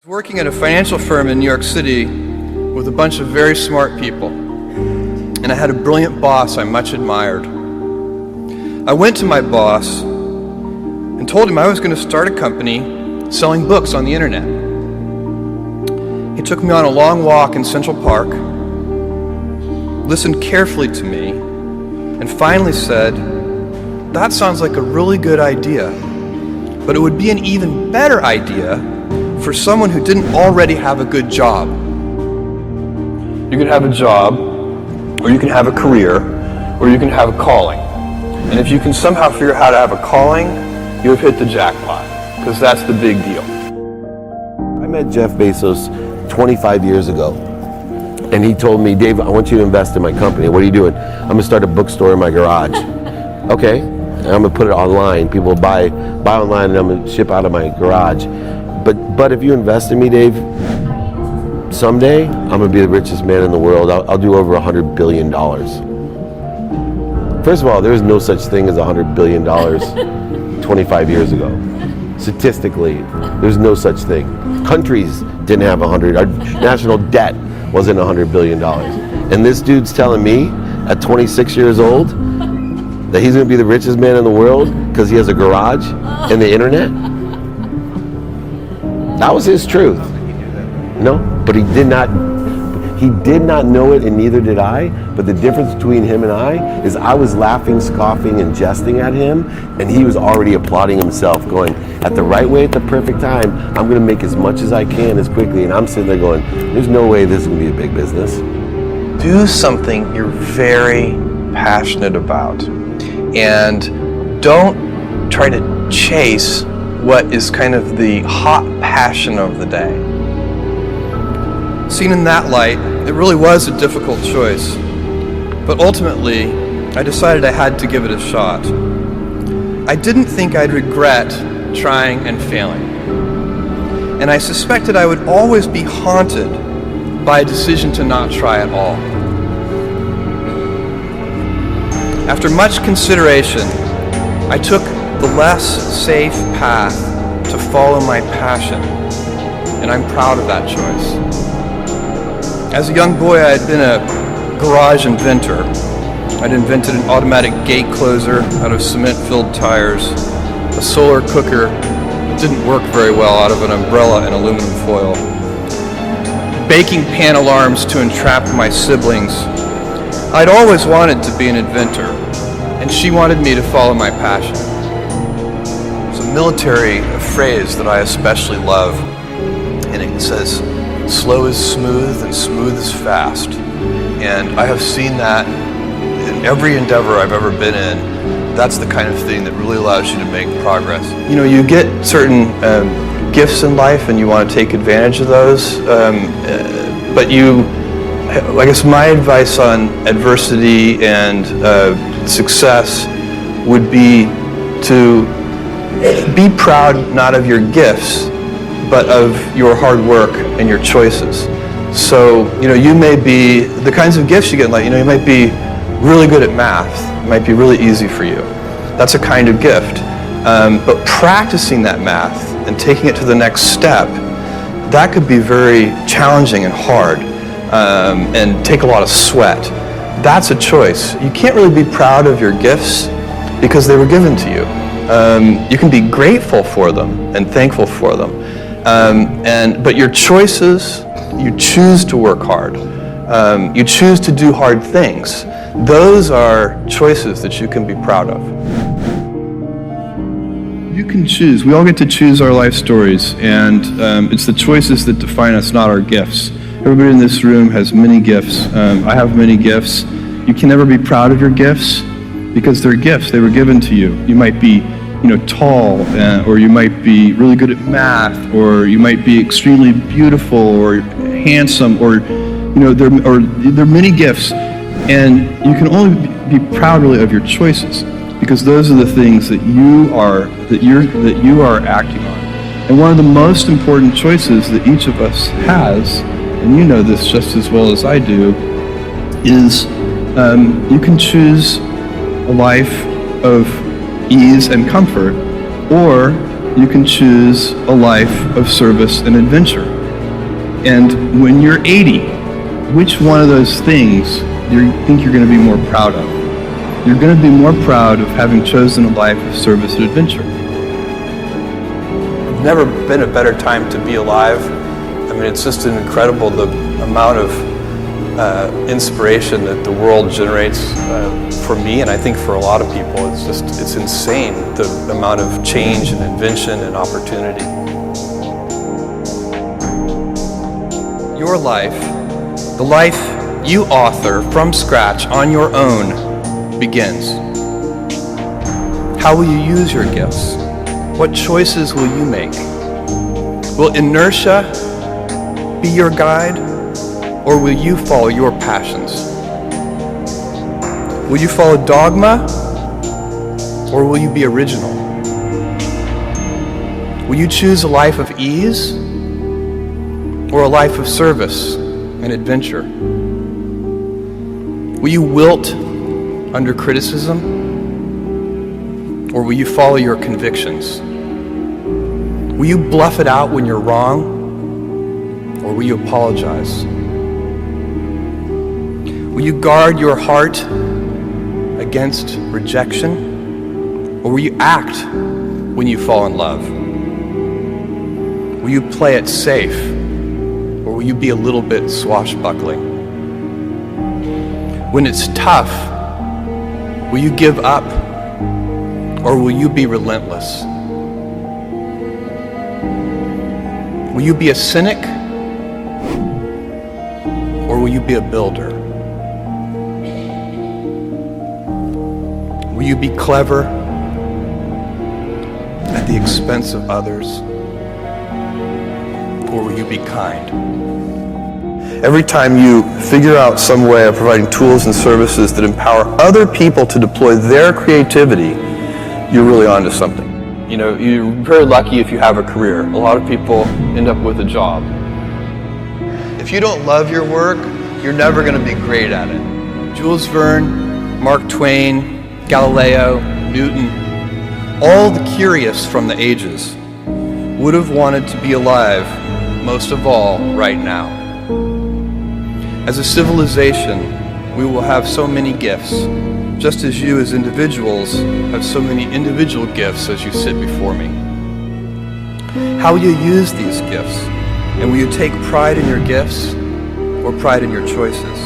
I was working at a financial firm in New York City with a bunch of very smart people, and I had a brilliant boss I much admired. I went to my boss and told him I was going to start a company selling books on the internet. He took me on a long walk in Central Park, listened carefully to me, and finally said, "That sounds like a really good idea, but it would be an even better idea for someone who didn't already have a good job. You can have a job, or you can have a career, or you can have a calling. And if you can somehow figure out how to have a calling, you have hit the jackpot, because that's the big deal." I met Jeff Bezos 25 years ago, and he told me, "Dave, I want you to invest in my company." "What are you doing?" "I'm going to start a bookstore in my garage." "Okay, and I'm going to put it online. People will buy online, and I'm going to ship out of my garage. But if you invest in me, Dave, someday I'm going to be the richest man in the world. I'll do over $100 billion. First of all, there was no such thing as $100 billion 25 years ago. Statistically, there's no such thing. Countries didn't have 100. Our national debt wasn't $100 billion. And this dude's telling me at 26 years old that he's going to be the richest man in the world because he has a garage and the internet? That was his truth. No, but he did not know it, and neither did I. But the difference between him and I is I was laughing, scoffing, and jesting at him, and he was already applauding himself, going, at the right way, at the perfect time, I'm going to make as much as I can as quickly. And I'm sitting there going, there's no way this is going to be a big business. Do something you're very passionate about, and don't try to chase what is kind of the hot passion of the day. Seen in that light, it really was a difficult choice, but ultimately, I decided I had to give it a shot. I didn't think I'd regret trying and failing, and I suspected I would always be haunted by a decision to not try at all. After much consideration, I took the less safe path to follow my passion, and I'm proud of that choice. As a young boy, I had been a garage inventor. I'd invented an automatic gate closer out of cement-filled tires, a solar cooker that didn't work very well out of an umbrella and aluminum foil, baking pan alarms to entrap my siblings. I'd always wanted to be an inventor, and she wanted me to follow my passion. There's a military phrase that I especially love, and it says, "Slow is smooth and smooth is fast." And I have seen that in every endeavor I've ever been in. That's the kind of thing that really allows you to make progress. You know, you get certain gifts in life and you want to take advantage of those, but I guess my advice on adversity and success would be to be proud not of your gifts, but of your hard work and your choices. So, you may be, the kinds of gifts you get in life, you might be really good at math. It might be really easy for you. That's a kind of gift. But practicing that math and taking it to the next step, that could be very challenging and hard, and take a lot of sweat. That's a choice. You can't really be proud of your gifts because they were given to you. You can be grateful for them and thankful for them. But your choices, you choose to work hard. You choose to do hard things. Those are choices that you can be proud of. You can choose. We all get to choose our life stories, and it's the choices that define us, not our gifts. Everybody in this room has many gifts. I have many gifts. You can never be proud of your gifts because they're gifts. They were given to you. You might be tall, or you might be really good at math, or you might be extremely beautiful or handsome, or there are many gifts, and you can only be proud really of your choices because those are the things that you are acting on. And one of the most important choices that each of us has, and you know this just as well as I do, is you can choose a life of ease and comfort, or you can choose a life of service and adventure. And when you're 80, which one of those things do you think you're going to be more proud of? You're going to be more proud of having chosen a life of service and adventure. There's never been a better time to be alive. I mean, it's just incredible the amount of inspiration that the world generates for me, and I think for a lot of people. It's insane, the amount of change and invention and opportunity. Your life, the life you author from scratch on your own, begins. How will you use your gifts? What choices will you make? Will inertia be your guide, or will you follow your passions? Will you follow dogma, or will you be original? Will you choose a life of ease, or a life of service and adventure? Will you wilt under criticism, or will you follow your convictions? Will you bluff it out when you're wrong, or will you apologize? Will you guard your heart against rejection, or will you act when you fall in love? Will you play it safe, or will you be a little bit swashbuckling? When it's tough, will you give up, or will you be relentless? Will you be a cynic, or will you be a builder? Will you be clever at the expense of others, or will you be kind? Every time you figure out some way of providing tools and services that empower other people to deploy their creativity, you're really onto something. You know, you're very lucky if you have a career. A lot of people end up with a job. If you don't love your work, you're never going to be great at it. Jules Verne, Mark Twain, Galileo, Newton, all the curious from the ages would have wanted to be alive, most of all, right now. As a civilization, we will have so many gifts, just as you as individuals have so many individual gifts as you sit before me. How will you use these gifts? And will you take pride in your gifts or pride in your choices?